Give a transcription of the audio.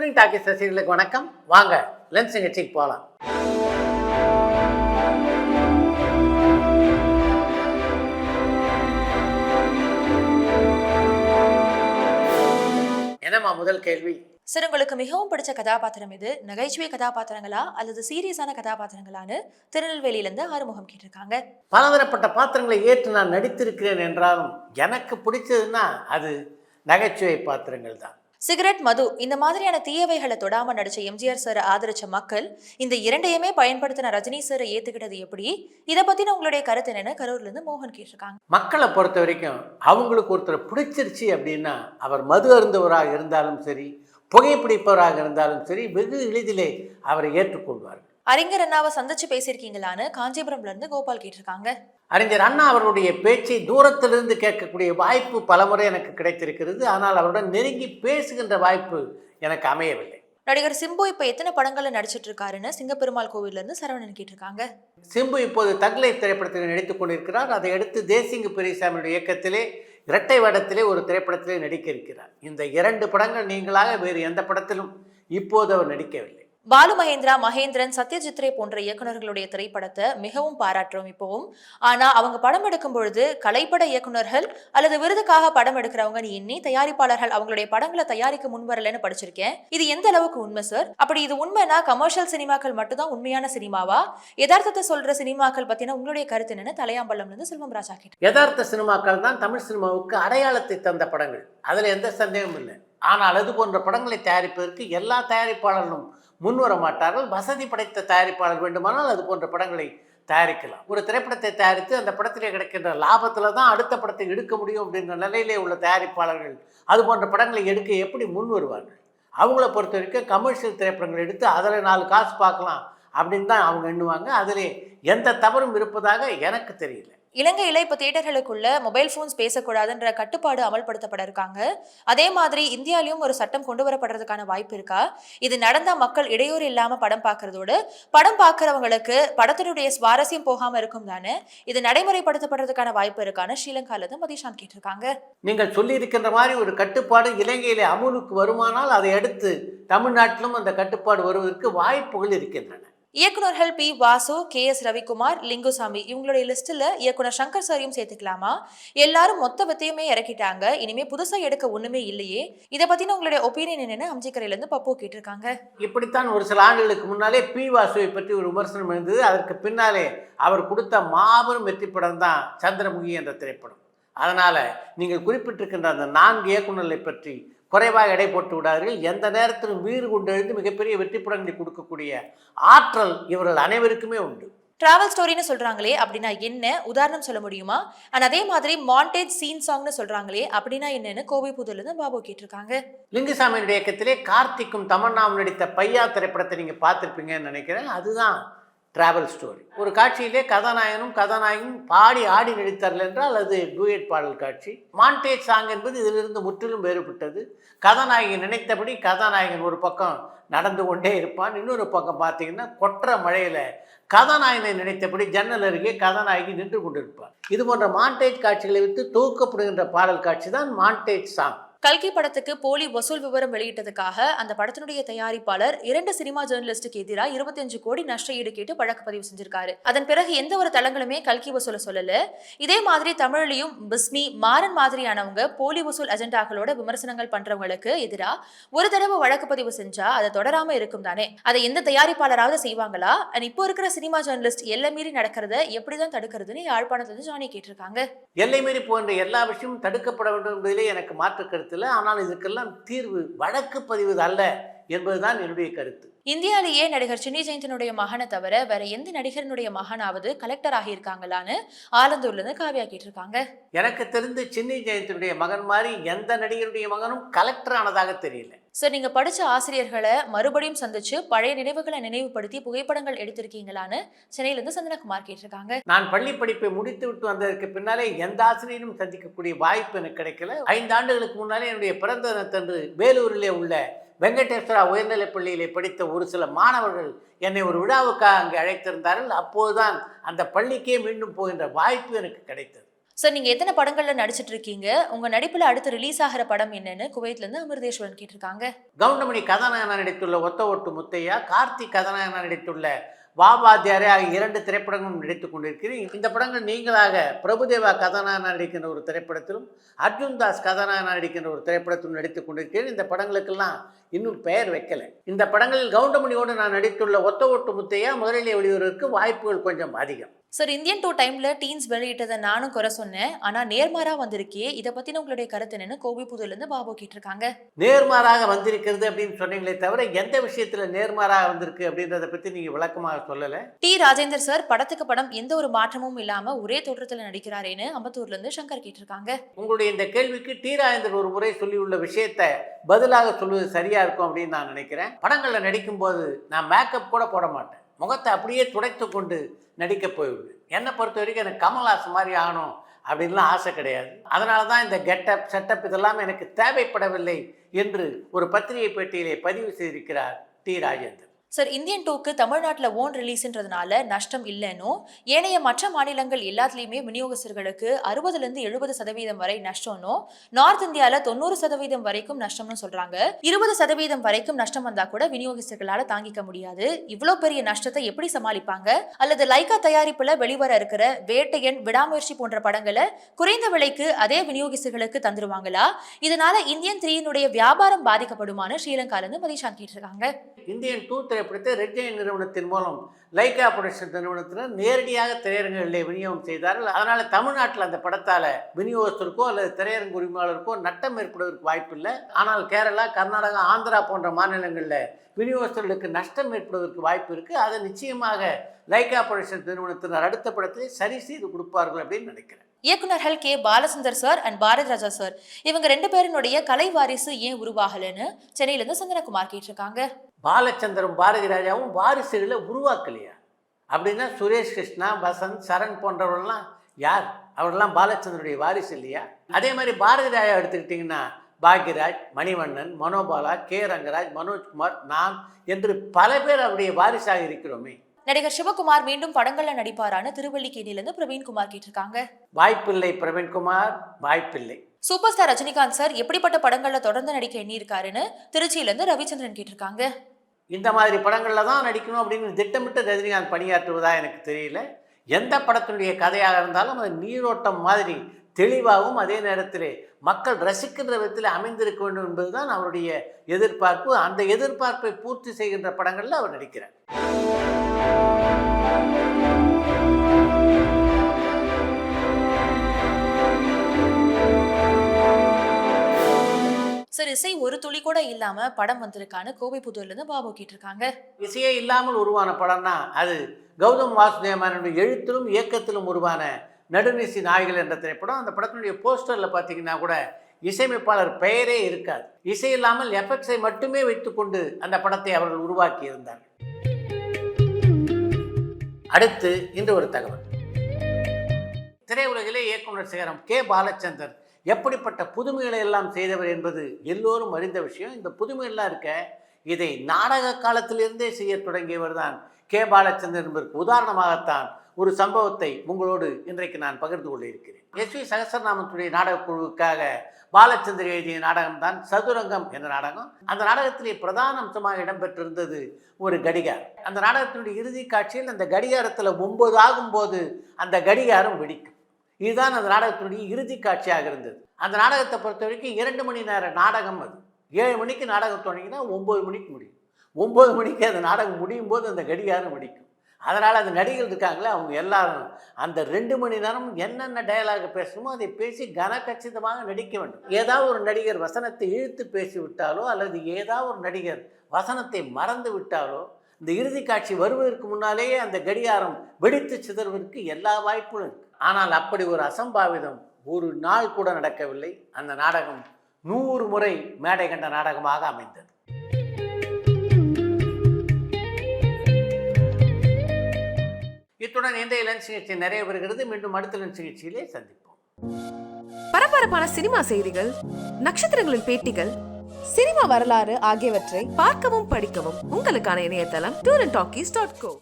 Screen talkies ரசிகர்களுக்கு வணக்கம். வாங்க லென்ஸ் நிகழ்ச்சிக்கு போகலாம். என்னம்மா முதல் கேள்வி? சார், உங்களுக்கு மிகவும் பிடிச்ச கதாபாத்திரம் இது? நகைச்சுவை கதாபாத்திரங்களா அல்லது சீரியஸான கதாபாத்திரங்களான்னு திருநெல்வேலியிலேருந்து ஆறுமுகம் கேட்டிருக்காங்க. பலதரப்பட்ட பாத்திரங்களை ஏற்று நான் நடித்திருக்கிறேன் என்றாலும் எனக்கு பிடிச்சதுன்னா அது நகைச்சுவை பாத்திரங்கள் தான். சிகரெட், மது இந்த மாதிரியான தீயவைகளை தொடாம நடிச்ச எம்ஜிஆர் சார் ஆதரிச்ச மக்கள் இந்த இரண்டையுமே பயன்படுத்தின ரஜினி சாரை ஏத்துக்கிட்டது எப்படி? இதை பத்தின உங்களுடைய கருத்து என்னன்னு கரூர்ல இருந்து மோகன் கேட்டிருக்காங்க. மக்களை பொறுத்த வரைக்கும் அவங்களுக்கு ஒருத்தர் பிடிச்சிருச்சு அப்படின்னா அவர் மது அருந்தவராக இருந்தாலும் சரி, புகைப்பிடிப்பவராக இருந்தாலும் சரி, வெகு எளிதிலே அவரை ஏற்றுக்கொள்வார்கள். அறிஞர் அண்ணாவை சந்திச்சு பேசியிருக்கீங்களான்னு காஞ்சிபுரம்ல இருந்து கோபால் கேட்டிருக்காங்க. அறிஞர் அண்ணா அவருடைய பேச்சை தூரத்திலிருந்து கேட்கக்கூடிய வாய்ப்பு பலமுறை எனக்கு கிடைத்திருக்கிறது. ஆனால் அவருடன் நெருங்கி பேசுகின்ற வாய்ப்பு எனக்கு அமையவில்லை. நடிகர் சிம்பு இப்ப எத்தனை படங்கள்ல நடிச்சிட்டு இருக்காருன்னு சிங்கப்பெருமாள் கோவில்ல இருந்து சரவணன் கேட்டிருக்காங்க. சிம்பு இப்போது தக்லை திரைப்படத்தில் நடித்துக் கொண்டிருக்கிறார். அதை அடுத்து தேசிங்கு பெரியசாமியுடைய இயக்கத்திலே இரட்டை வேடத்திலே ஒரு திரைப்படத்திலே நடிக்க இருக்கிறார். இந்த 2 படங்கள் நீங்களாக வேறு எந்த படத்திலும் இப்போது அவர் நடிக்கவில்லை. பாலு மகேந்திரா, மகேந்திரன், சத்யஜித்ரே போன்ற இயக்குநர்களுடைய திரைப்படத்தை மிகவும் பாராட்டுறோம் இப்போவும். ஆனா அவங்க படம் எடுக்கும் பொழுது கலைப்பட இயக்குநர்கள் அல்லது விருதுக்காக படம் எடுக்கிறவங்க எண்ணி தயாரிப்பாளர்கள் அவங்களுடைய படங்களை தயாரிக்க முன்வரலன்னு படிச்சிருக்கேன். இது எந்த அளவுக்கு உண்மை சார்? அப்படி இது உண்மைனா கமர்ஷியல் சினிமாக்கள் மட்டும்தான் உண்மையான சினிமாவா? யதார்த்தத்தை சொல்ற சினிமாக்கள் பத்தின உங்களுடைய கருத்து என்னன்னு தலையாம்பலம் இருந்து செல்வம் ராஜா கேட்டு. யதார்த்த சினிமாக்கள் தான் தமிழ் சினிமாவுக்கு அடையாளத்தை தந்த படங்கள், அதுல எந்த சந்தேகமும் இல்லை. ஆனால் அது போன்ற படங்களை தயாரிப்பதற்கு எல்லா தயாரிப்பாளர்களும் முன்வர மாட்டார்கள். வசதி படைத்த தயாரிப்பாளர் வேண்டுமானால் அது போன்ற படங்களை தயாரிக்கலாம். ஒரு திரைப்படத்தை தயாரித்து அந்த படத்திலே கிடைக்கின்ற லாபத்தில் தான் அடுத்த படத்தை எடுக்க முடியும் அப்படின்ற நிலையிலே உள்ள தயாரிப்பாளர்கள் அது போன்ற படங்களை எடுக்க எப்படி முன் வருவார்கள்? அவங்கள பொறுத்த வரைக்கும் கமர்ஷியல் திரைப்படங்கள் எடுத்து அதில் 4 காசு பார்க்கலாம் அப்படின்னு தான் அவங்க எண்ணுவாங்க. அதிலே எந்த தவறும் இருப்பதாக எனக்கு தெரியல. இலங்கையில இப்ப தியேட்டர்களுக்குள்ள மொபைல் போன்ஸ் பேசக்கூடாதுன்ற கட்டுப்பாடு அமல்படுத்தப்பட இருக்காங்க. அதே மாதிரி இந்தியாலையும் ஒரு சட்டம் கொண்டு வரப்படுறதுக்கான வாய்ப்பு இருக்கா? இது நடந்தா மக்கள் இடையூறு இல்லாம படம் பார்க்கறதோடு படம் பார்க்கறவங்களுக்கு படத்தினுடைய சுவாரஸ்யம் போகாம இருக்கும் தானே? இது நடைமுறைப்படுத்தப்படுறதுக்கான வாய்ப்பு இருக்கான்னு ஸ்ரீலங்கால இருந்து மதிஷாந்த் கேட்டிருக்காங்க. நீங்கள் சொல்லி இருக்கின்ற மாதிரி ஒரு கட்டுப்பாடு இலங்கையிலே அமுலுக்கு வருமானால் அதை அடுத்து தமிழ்நாட்டிலும் அந்த கட்டுப்பாடு வருவதற்கு வாய்ப்புகள் இருக்கின்றன. இயக்குநர்கள் பி. வாசு, KS ரவிக்குமார், லிங்குசாமி இவங்களுடைய லிஸ்ட்ல இயக்குனர் சங்கர் சாரையும் சேர்த்துக்கலாமா? எல்லாரும் மொத்த வித்தையுமே இறக்கிட்டாங்க, இனிமே புதுசா எடுக்க ஒண்ணுமே இல்லையே. இதை பத்தின உங்களுடைய ஒப்பீனியன் என்னன்னு அம்ஜிக்கரையில இருந்து பப்பு கேட்டிருக்காங்க. இப்படித்தான் ஒரு சில ஆண்டுகளுக்கு முன்னாலே பி. வாசுவை பற்றி ஒரு விமர்சனம் இருந்தது. அதற்கு பின்னாலே அவர் கொடுத்த மாபெரும் வெற்றி படம் தான் சந்திரமுகி என்ற திரைப்படம். அதனால நீங்கள் குறிப்பிட்டிருக்கின்ற அந்த 4 இயக்குநர்களை பற்றி குறைவாக எடை போட்டு விடார்கள். எந்த நேரத்திலும் வீறு கொண்டு எழுந்து மிகப்பெரிய வெற்றி படங்களை கொடுக்கக்கூடிய ஆற்றல் இவர்கள் அனைவருக்குமே உண்டு. டிராவல் ஸ்டோரின்னு சொல்றாங்களே அப்படின்னா என்ன? உதாரணம் சொல்ல முடியுமா? அதே மாதிரி மாண்டேஜ் சீன் சாங்னு சொல்றாங்களே அப்படின்னா என்னன்னு கோவை புதுல இருந்து பாபு கேட்டிருக்காங்க. லிங்குசாமியுடைய இயக்கத்திலே கார்த்திக்கும் தமன்னாவும் நடித்த பையா திரைப்படத்தை நீங்க பார்த்திருப்பீங்கன்னு நினைக்கிறேன். அதுதான் டிராவல் ஸ்டோரி. ஒரு காட்சியிலே கதாநாயகனும் கதாநாயகனும் பாடி ஆடி நடித்தார்கள் என்றால் அது டூயட் பாடல் காட்சி. மாண்டேஜ் சாங் என்பது இதிலிருந்து முற்றிலும் வேறுபட்டது. கதாநாயகன் நினைத்தபடி கதாநாயகன் ஒரு பக்கம் நடந்து கொண்டே இருப்பான், இன்னொரு பக்கம் பார்த்தீங்கன்னா கொற்ற மழையில கதாநாயகனை நினைத்தபடி ஜன்னல் அருகே கதாநாயகி நின்று கொண்டிருப்பார். இது போன்ற மாண்டேஜ் காட்சிகளை விட்டு தொகுக்கப்படுகின்ற பாடல் காட்சி தான் மாண்டேஜ் சாங். கல்கி படத்துக்கு போலி வசூல் விவரம் வெளியிட்டதுக்காக அந்த படத்தினுடைய தயாரிப்பாளர் 2 சினிமா ஜேர்னலிஸ்டுக்கு எதிராக 25 கோடி நஷ்ட ஈடு கேட்டு வழக்கு பதிவு செஞ்சிருக்காரு. அதன் பிறகு எந்த ஒரு தளங்களுமே கல்கி வசூலை சொல்லல. இதே மாதிரி தமிழ்லையும் பிஸ்மி, மாறன் மாதிரியானவங்க போலி வசூல் அஜெண்டாக்களோட விமர்சனங்கள் பண்றவங்களுக்கு எதிராக ஒரு தடவை வழக்கு பதிவு செஞ்சா அதை தொடராம இருக்கும் தானே? அதை எந்த தயாரிப்பாளராவது செய்வாங்களா? இப்போ இருக்கிற சினிமா ஜேர்னலிஸ்ட் எல்லை மீறி நடக்கிறத எப்படிதான் தடுக்கிறதுன்னு யாழ்ப்பாணத்துல ஜானி கேட்டிருக்காங்க. எல்லை மீறி போன்ற எல்லா விஷயமும் தடுக்கப்பட வேண்டும் என்பதிலே எனக்கு மாற்று கருத்து. ஆனால் இதுக்கெல்லாம் தீர்வு வழக்கு பதிவது அல்ல என்பதுதான் என்னுடைய கருத்து. இந்தியாலேயே நடிகர் சின்னி ஜெயந்தினுடைய மகனை தவிர வேற எந்த நடிகரனுடைய மகனாவது கலெக்டர் ஆகியிருக்காங்களான்னு ஆலந்தூர்ல இருந்து காவியா கேட்டிருக்காங்க. எனக்கு தெரிந்து சின்னி ஜெயந்தினுடைய மகன் மாதிரி எந்த நடிகருடைய மகனும் கலெக்டர் ஆனதாக தெரியல. சார், நீங்க படிச்ச ஆசிரியர்களை மறுபடியும் சந்திச்சு பழைய நினைவுகளை நினைவுபடுத்தி புகைப்படங்கள் எடுத்திருக்கீங்களான்னு சென்னையில இருந்து சந்தனகுமார் கேட்டிருக்காங்க. நான் பள்ளி படிப்பை முடித்து விட்டு வந்ததற்கு பின்னாலே எந்த ஆசிரியரும் சந்திக்கக்கூடிய வாய்ப்பு எனக்கு கிடைக்கல. 5 ஆண்டுகளுக்கு முன்னாலே என்னுடைய பிறந்த தினத்தன்று வேலூரிலே உள்ள வெங்கடேஸ்வரா உயர்நிலைப் பள்ளியிலே படித்த ஒரு சில மாணவர்கள் என்னை ஒரு விழாவுக்காக அங்கே அழைத்திருந்தார்கள். அப்போதுதான் அந்த பள்ளிக்கே மீண்டும் போகின்ற வாய்ப்பு எனக்கு கிடைத்தது. சார், நீங்க எத்தனை படங்கள்ல நடிச்சிட்டு இருக்கீங்க? உங்க நடிப்புல அடுத்து ரிலீஸ் ஆகிற படம் என்னன்னு குவைத்ல இருந்து அமிர்தேஸ்வரன் கேட்டிருக்காங்க. கவுண்டமணி கதாநாயகனாக நடித்துள்ள ஒத்த ஒட்டு முத்தையா, கார்த்திக் கதாநாயகனாக நடித்துள்ள வாவாத்தியாரே ஆகிய 2 திரைப்படங்களும் நடித்துக் கொண்டிருக்கிறேன். இந்த படங்கள் நீங்களாக பிரபுதேவா கதாநாயகனாக நடிக்கின்ற ஒரு திரைப்படத்திலும், அர்ஜுன் தாஸ் கதாநாயகனாக நடிக்கின்ற ஒரு திரைப்படத்திலும் நடித்துக் கொண்டிருக்கிறேன். இந்த படங்களுக்கெல்லாம் இன்னும் பெயர் வைக்கல. இந்த படங்களில் கவுண்டமணியோடு நான் நடித்துள்ள ஒத்த ஒட்டு முத்தையா முதலிலே வெளிவருவதற்கு வாய்ப்புகள் கொஞ்சம் அதிகம். சார், இந்தியன் 2 டைம்ல டீன்ஸ் வெளியிட்டதை நானும் குறை சொன்னேன். ஆனா நேர்மாறா வந்திருக்கே, இதை பத்தின உங்களுடைய கருத்து என்னன்னு கோபிபுதூர்ல இருந்து பாபு கேட்டிருக்காங்க. நேர்மாறாக வந்திருக்கிறது அப்படின்னு சொன்னீங்களே தவிர எந்த விஷயத்துல நேர்மாறாக வந்திருக்கு அப்படின்றத பத்தி நீங்க விளக்கமாக சொல்லல. டி ராஜேந்தர் சார், படத்துக்கு படம் எந்த ஒரு மாற்றமும் இல்லாம ஒரே தோற்றத்துல நடிக்கிறாரேன்னு அம்பத்தூர்ல இருந்து சங்கர் கேட்டிருக்காங்க. உங்களுடைய இந்த கேள்விக்கு டி ராஜேந்தர் ஒரு முறை சொல்லியுள்ள விஷயத்தை பதிலாக சொல்வது சரியா இருக்கும் அப்படின்னு நான் நினைக்கிறேன். படங்கள்ல நடிக்கும் போது நான் மேக்கப் கூட போட மாட்டேன். முகத்தை அப்படியே துடைத்து கொண்டு நடிக்க போய்விடு. என்னை பொறுத்த வரைக்கும் எனக்கு கமல்ஹாசன் மாதிரி ஆகணும் அப்படின்லாம் ஆசை கிடையாது. அதனால தான் இந்த கெட்டப் செட்டப் இதெல்லாம் எனக்கு தேவைப்படவில்லை என்று ஒரு பத்திரிகை பேட்டியிலே பதிவு செய்திருக்கிறார் டி ராஜேந்தர். சார், இந்தியன் 2க்கு தமிழ்நாட்டில் ஓன் ரிலீஸ்ன்றதுனால நஷ்டம் இல்லைன்னு, ஏனைய மற்ற மாநிலங்கள் எல்லாத்துலேயுமே விநியோகஸ்தர்களுக்கு 60% 70% வரை நஷ்டம்னு, நார்த் இந்தியாவில் 90% வரைக்கும் நஷ்டம்னு சொல்றாங்க. 20% வரைக்கும் நஷ்டம் வந்தா கூட விநியோகஸ்தர்களால் தாங்கிக்க முடியாது. இவ்வளோ பெரிய நஷ்டத்தை எப்படி சமாளிப்பாங்க? அல்லது லைகா தயாரிப்புல வெளிவர இருக்கிற வேட்டையன், விடாமுயற்சி போன்ற படங்களை குறைந்த விலைக்கு அதே விநியோகஸ்தர்களுக்கு தந்துருவாங்களா? இதனால இந்தியன் 3 வியாபாரம் பாதிக்கப்படுமான்னு ஸ்ரீலங்காலேருந்து மதிஷாந்த் கேட்டிருக்காங்க. இந்தியன் 2 திரைப்படத்தை ரெட் ஜெயின் நிறுவனத்தின் மூலம் லைகா புரொடக்ஷன் நிறுவனத்தினர் நேரடியாக திரையரங்குகளிலே விநியோகம் செய்தார்கள். அதனால் தமிழ்நாட்டில் அந்த படத்தால் விநியோகத்திற்கோ அல்லது திரையரங்கு உரிமையாளருக்கோ நட்டம் ஏற்படுவதற்கு வாய்ப்பில்லை. ஆனால் கேரளா, கர்நாடகா, ஆந்திரா போன்ற மாநிலங்களில் விநியோகஸ்தர்களுக்கு நஷ்டம் ஏற்படுவதற்கு வாய்ப்பு இருக்குது. அதை நிச்சயமாக லைகா புரொடக்ஷன் நிறுவனத்தினர் அடுத்த படத்தை சரி செய்து கொடுப்பார்கள் அப்படின்னு நினைக்கிறேன். இயக்குநர்கள் K Balasundar sir and Bharat Raja sir, இவங்க 2 பேருடைய கலை வாரிசு ஏன் உருவாகலன்னு சென்னையிலேருந்து சந்தனகுமார் கேட்டிருக்காங்க. பாலச்சந்திரும் பாரதி ராஜாவும் வாரிசுகளை உருவாக்கலையா? அப்படின்னா சுரேஷ் கிருஷ்ணா, வசந்த், சரண் போன்றவர்கள்லாம் யார்? அவர்கள்லாம் பாலச்சந்திரனுடைய வாரிசு இல்லையா? அதே மாதிரி பாரதி ராஜா எடுத்துக்கிட்டிங்கன்னா பாக்யராஜ், மணிவண்ணன், மனோபாலா, கே ரங்கராஜ், மனோஜ்குமார், நான் என்று பல பேர் அவருடைய வாரிசாக இருக்கிறோமே. நடிகர் சிவகுமார் மீண்டும் படங்கள்ல நடிப்பாரான்னு திருவல்லிக்கேணியிலிருந்து பிரவீன்குமார் கேட்டிருக்காங்க. வாய்ப்பில்லை பிரவீன்குமார், வாய்ப்பில்லை. சூப்பர் ஸ்டார் ரஜினிகாந்த் சார் எப்படிப்பட்ட படங்கள்ல தொடர்ந்து நடிக்க எண்ணி இருக்காருன்னு திருச்சியிலிருந்து ரவிச்சந்திரன் கேட்டிருக்காங்க. இந்த மாதிரி படங்கள்ல தான் நடிக்கணும் அப்படின்னு திட்டமிட்டு ரஜினிகாந்த் பணியாற்றுவதா எனக்கு தெரியல. எந்த படத்தினுடைய கதையாக இருந்தாலும் அது நீரோட்டம் மாதிரி தெளிவாகவும் அதே நேரத்தில் மக்கள் ரசிக்கின்ற விதத்தில் அமைந்திருக்க வேண்டும் என்பதுதான் அவருடைய எதிர்பார்ப்பு. அந்த எதிர்பார்ப்பை பூர்த்தி செய்கின்ற படங்களில் அவர் நடிக்கிறார். சார், இசை ஒரு துளி கூட இல்லாம படம் வந்திருக்கான்னு கோவைப்புதூர்ல இருந்து பாபு கேட்டிருக்காங்க. இசையே இல்லாமல் உருவான படம்னா அது கௌதம் வாசுதேவனுடைய எழுத்திலும் இயக்கத்திலும் உருவான நடுநிசி நாய்கள் என்ற திரைப்படம். அந்த படத்தினுடைய போஸ்டரில் பார்த்தீங்கன்னா கூட இசையமைப்பாளர் பெயரே இருக்காது. இசை இல்லாமல் எஃபெக்ட்ஸை மட்டுமே வைத்துக்கொண்டு அந்த படத்தை அவர்கள் உருவாக்கி இருந்தார்கள். அடுத்து இன்று ஒரு தகவல். திரையுலகிலே இயக்குனர் சிகரம் கே பாலச்சந்தர் எப்படிப்பட்ட புதுமைகளை எல்லாம் செய்தவர் என்பது எல்லோரும் அறிந்த விஷயம். இந்த புதுமையெல்லாம் இருக்க இதை நாடக காலத்திலிருந்தே செய்ய தொடங்கியவர் தான் கே பாலச்சந்தர் என்பதற்கு உதாரணமாகத்தான் ஒரு சம்பவத்தை உங்களோடு இன்றைக்கு நான் பகிர்ந்து கொள்ள இருக்கிறேன். எஸ்.வி. சகஸ்ரநாமத்துடைய நாடக குழுவுக்காக பாலச்சந்தர் எழுதிய நாடகம் தான் சதுரங்கம் என்ற நாடகம். அந்த நாடகத்திலே பிரதான அம்சமாக இடம்பெற்றிருந்தது ஒரு கடிகாரம். அந்த நாடகத்தினுடைய இறுதி காட்சியில் அந்த கடிகாரத்தில் 9 ஆகும்போது அந்த கடிகாரம் வெடிக்கும். இதுதான் அந்த நாடகத்தினுடைய இறுதி காட்சியாக இருந்தது. அந்த நாடகத்தை பொறுத்த வரைக்கும் 2 மணி நேர நாடகம். அது 7 மணிக்கு நாடகம் தொடங்கினா 9 மணிக்கு முடியும். 9 மணிக்கு அந்த நாடகம் முடியும் போது அந்த கடிகாரம் வெடிக்கும். அதனால் அந்த நடிகர்கள் இருக்காங்களே அவங்க எல்லாரும் அந்த 2 மணி நேரம் என்னென்ன டயலாக் பேசணுமோ அதை பேசி கனகச்சிதமாக நடிக்க வேண்டும். ஏதாவது ஒரு நடிகர் வசனத்தை இழுத்து பேசிவிட்டாலோ அல்லது ஏதாவது ஒரு நடிகர் வசனத்தை மறந்து விட்டாலோ இந்த இறுதி காட்சி வருவதற்கு முன்னாலேயே அந்த கடிகாரம் வெடித்து சிதறுவதற்கு எல்லா வாய்ப்பும் இருக்கு. ஆனால் அப்படி ஒரு அசம்பாவிதம் ஒரு நாள் கூட நடக்கவில்லை. அந்த நாடகம் 100 முறை மேடை கண்ட நாடகமாக அமைந்தது. இத்துடன் இன்றைய லென்ஸ் நிகழ்ச்சி நிறைய வருகிறது. மீண்டும் அடுத்த லென்ஸ் நிகழ்ச்சியிலே சந்திப்போம். பரபரப்பான சினிமா செய்திகள், நட்சத்திரங்களின் பேட்டிகள், சினிமா வரலாறு ஆகியவற்றை பார்க்கவும் படிக்கவும் உங்களுக்கான இணையதளம் tourantalkies.co.